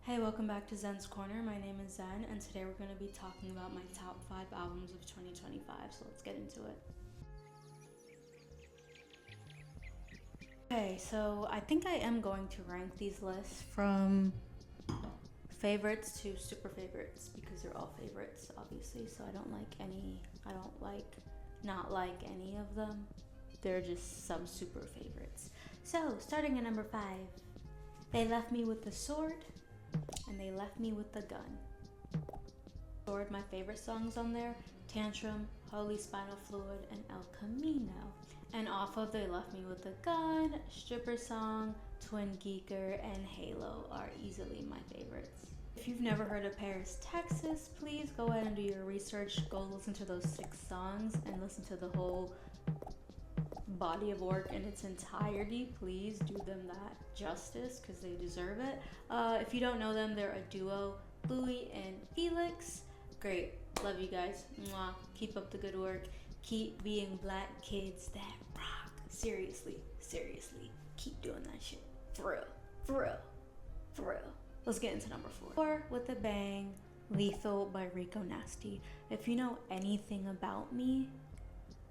Hey, welcome back to Zen's Corner. My name is Zen, and today we're going to be talking about my top 5 albums of 2025, so let's get into it. Okay, so I think I am going to rank these lists from favorites to super favorites because they're all favorites, obviously, so I don't not like any of them. They're just some super favorites. So, starting at number 5, They Left Me With the Sword, and They Left Me With the Gun. Sword, my favorite songs on there: Tantrum, Holy Spinal Fluid, and El Camino. And off of They Left Me With a Gun, Stripper Song, Twin Geeker, and Halo are easily my favorites. If you've never heard of Paris, Texas, please go ahead and do your research. Go listen to those 6 songs and listen to the whole body of work in its entirety. Please do them that justice because they deserve it. If you don't know them, they're a duo, Louis and Felix. Great, love you guys. Mwah. Keep up the good work. Keep being black kids that rock. Seriously, keep doing that shit. For real. Let's get into number 4 with a bang. Lethal by Rico Nasty. If you know anything about me,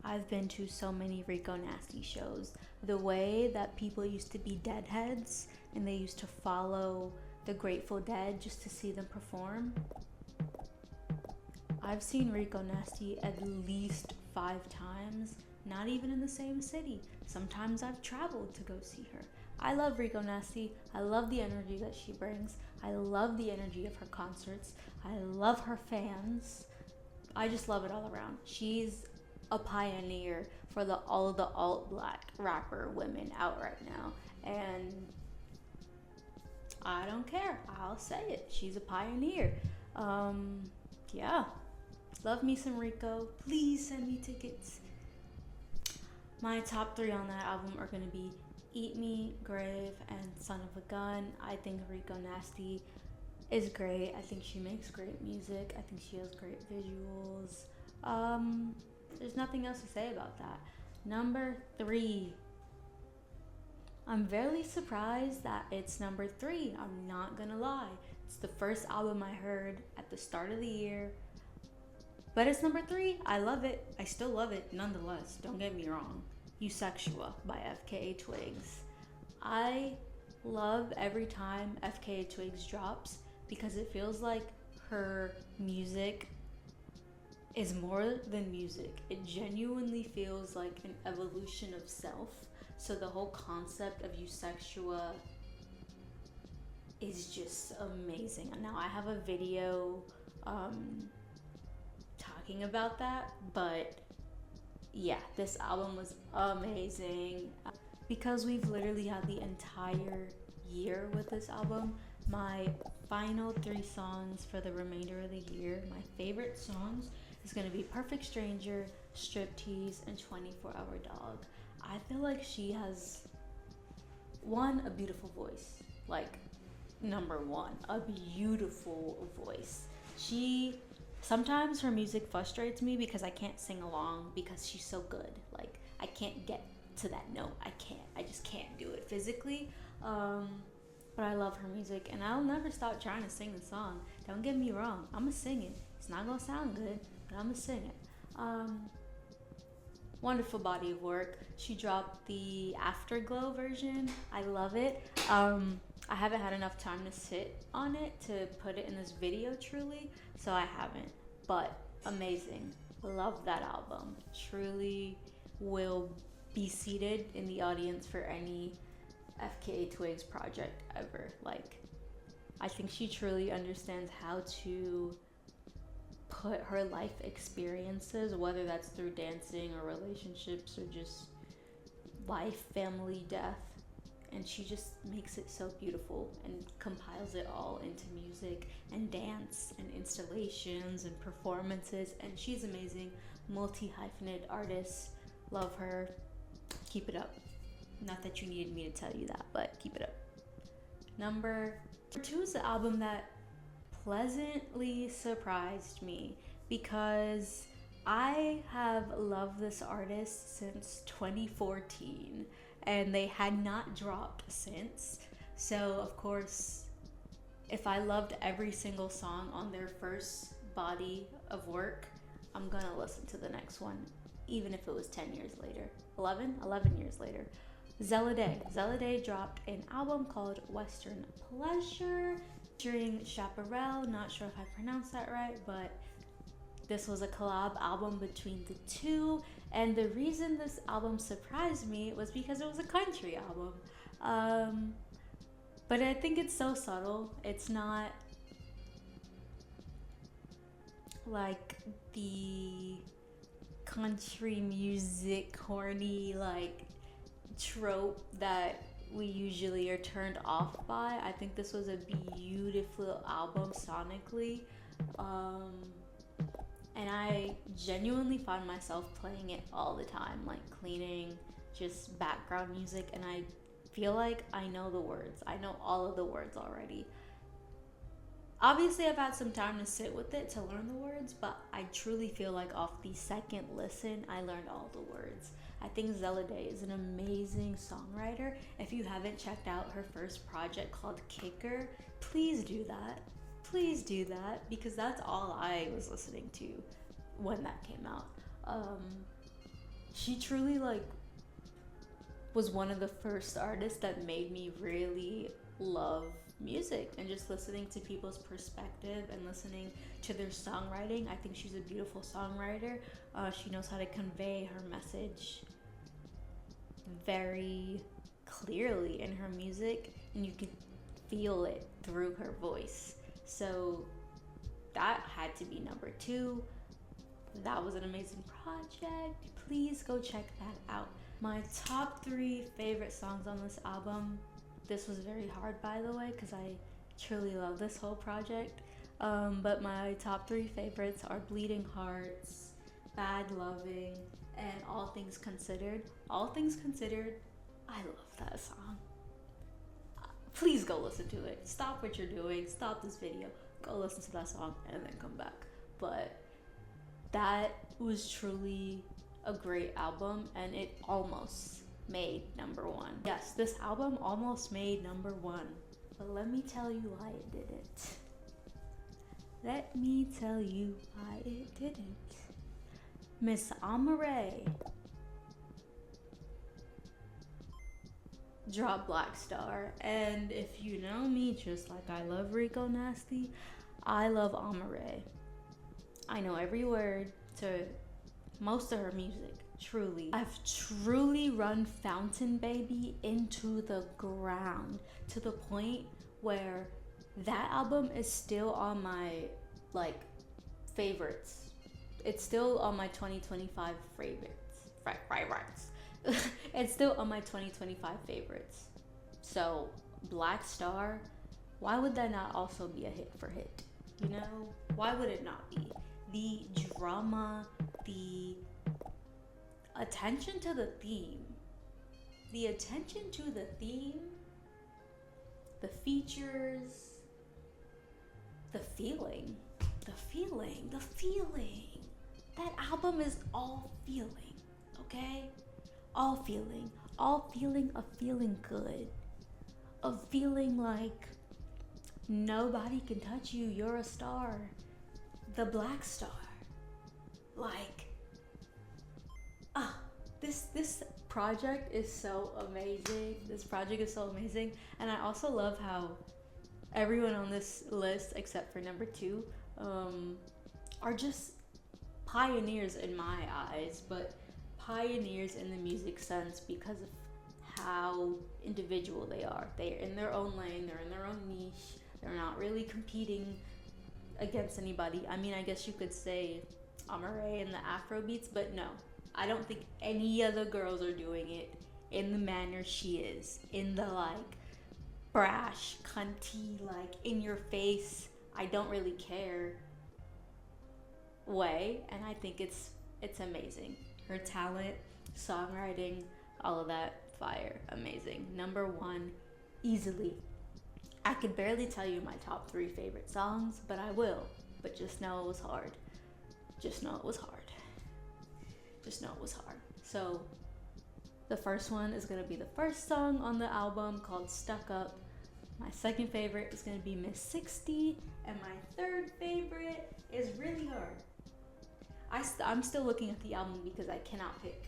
I've been to so many Rico Nasty shows. The way that people used to be deadheads and they used to follow the Grateful Dead just to see them perform. I've seen Rico Nasty at least 5 times, not even in the same city. Sometimes I've traveled to go see her. I love Rico Nasty. I love the energy that she brings. I love the energy of her concerts. I love her fans. I just love it all around. She's a pioneer for all of the alt-black rapper women out right now, and I don't care. I'll say it. She's a pioneer. Yeah. Love me some Rico. Please send me tickets. My top 3 on that album are going to be Eat Me, Grave, and Son of a Gun. I think Rico Nasty is great. I think she makes great music. I think she has great visuals. There's nothing else to say about that. Number 3. I'm very surprised that it's number 3. I'm not gonna lie. It's the first album I heard at the start of the year. But it's number 3. I love it. I still love it nonetheless. Don't get me wrong. Eusexua by FKA Twigs. I love every time FKA Twigs drops because it feels like her music is more than music. It genuinely feels like an evolution of self. So the whole concept of Eusexua is just amazing. Now I have a video talking about that, but yeah, this album was amazing. Because we've literally had the entire year with this album, my final 3 songs for the remainder of the year, my favorite songs, is going to be Perfect Stranger, Striptease, and 24-Hour Dog. I feel like she has, a beautiful voice. Like, number 1, a beautiful voice. Sometimes her music frustrates me because I can't sing along because she's so good. Like, I can't get to that note. I just can't do it physically. But I love her music, and I'll never stop trying to sing the song. Don't get me wrong. I'm gonna sing it. It's not gonna sound good, but I'm gonna sing it. Wonderful body of work. She dropped the Afterglow version. I love it. I haven't had enough time to sit on it to put it in this video truly, so I haven't. But amazing. Love that album. Truly will be seated in the audience for any FKA Twigs project ever. Like, I think she truly understands how to put her life experiences, whether that's through dancing or relationships or just life, family, death, and she just makes it so beautiful and compiles it all into music and dance and installations and performances, and she's amazing. Multi-hyphenate artist. Love her. Keep it up. Not that you needed me to tell you that, but keep it up. Number 2 is the album that pleasantly surprised me because I have loved this artist since 2014 and they had not dropped since. So of course if I loved every single song on their first body of work, I'm gonna listen to the next one, even if it was 10 years later. 11 years later. Zella dropped an album called Western Pleasure featuring Chaparral. Not sure if I pronounced that right, but this was a collab album between the two. And the reason this album surprised me was because it was a country album. But I think it's so subtle. It's not like the country music horny like trope that we usually are turned off by. I think this was a beautiful album sonically. And I genuinely found myself playing it all the time, like cleaning, just background music, and I feel like I know the words. I know all of the words already. Obviously, I've had some time to sit with it to learn the words, but I truly feel like off the second listen, I learned all the words. I think Zella Day is an amazing songwriter. If you haven't checked out her first project called Kicker, please do that. Please do that, because that's all I was listening to when that came out. She truly was one of the first artists that made me really love music and just listening to people's perspective and listening to their songwriting. I think she's a beautiful songwriter. She knows how to convey her message very clearly in her music, and you can feel it through her voice. So that had to be number 2. That was an amazing project. Please go check that out. My top 3 favorite songs on this album. This was very hard, by the way, because I truly love this whole project. But my top 3 favorites are Bleeding Hearts, Bad Loving, and All Things Considered. All Things Considered, I love that song. Please go listen to it. Stop what you're doing. Stop this video. Go listen to that song and then come back. But that was truly a great album, and it almost made number 1. Yes, this album almost made number 1. But let me tell you why it didn't. Let me tell you why it didn't. Miss Amaarae dropped Black Star, and if you know me, just like I love Rico Nasty, I love Amaarae. I know every word to most of her music, truly. I've truly run Fountain Baby into the ground to the point where that album is still on my favorites. It's still on my 2025 favorites. It's still on my 2025 favorites. So Black Star, why would that not also be a hit for hit? You know, why would it not be? The drama, the attention to the theme, the features, the feeling. That album is all feeling, okay? All feeling of feeling good, of feeling like nobody can touch you, you're a star. The Black Star. This project is so amazing. And I also love how everyone on this list, except for number 2, are just pioneers in my eyes, but pioneers in the music sense because of how individual they are. They're in their own lane, they're in their own niche, they're not really competing against anybody. I mean, I guess you could say Amaarae and the Afro beats, but no, I don't think any other girls are doing it in the manner she is, in the brash, cunty, in your face, I don't really care way. And I think it's amazing. Her talent, songwriting, all of that, fire, amazing. Number 1, easily. I could barely tell you my top 3 favorite songs, but I will. But just know it was hard. So the first one is gonna be the first song on the album, called Stuck Up. My second favorite is gonna be Miss 60, and my third favorite is really hard. I'm still looking at the album because I cannot pick.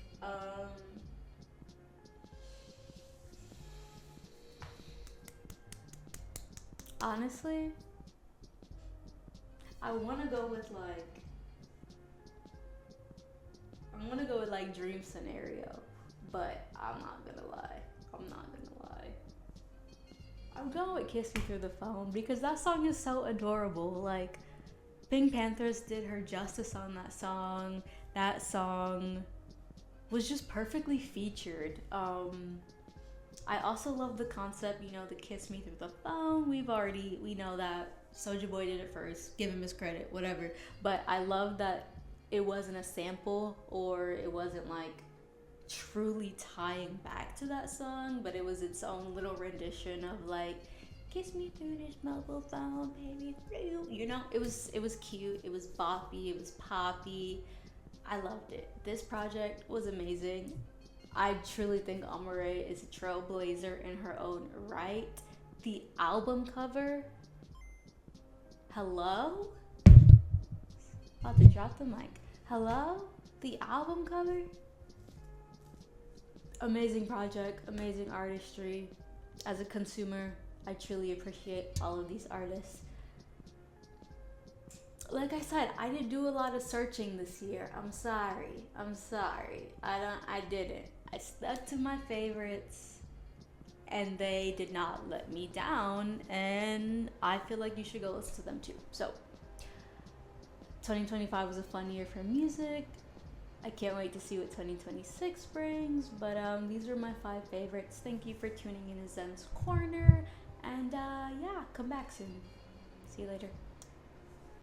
Honestly, I want to go with like I'm gonna go with like Dream Scenario, but I'm not gonna lie. I'm not gonna lie. I'm going with Kiss Me Through the Phone because that song is so adorable. Like Pink Panthers did her justice on that song. That song was just perfectly featured. I also love the concept, you know, the Kiss Me Through the Phone. We know that Soulja Boy did it first. Give him his credit, whatever. But I love that it wasn't a sample or it wasn't like truly tying back to that song, but it was its own little rendition of like kiss me through this mobile phone, baby, through. You know, it was cute, it was boppy, it was poppy. I loved it. This project was amazing. I truly think Amore is a trailblazer in her own right. The album cover, hello? About to drop the mic. Hello? The album cover? Amazing project, amazing artistry. As a consumer, I truly appreciate all of these artists. Like I said, I didn't do a lot of searching this year. I'm sorry. I didn't. I stuck to my favorites and they did not let me down, and I feel like you should go listen to them too. So 2025 was a fun year for music. I can't wait to see what 2026 brings, but these are my 5 favorites. Thank you for tuning in to Zen's Corner, and yeah, come back soon. See you later.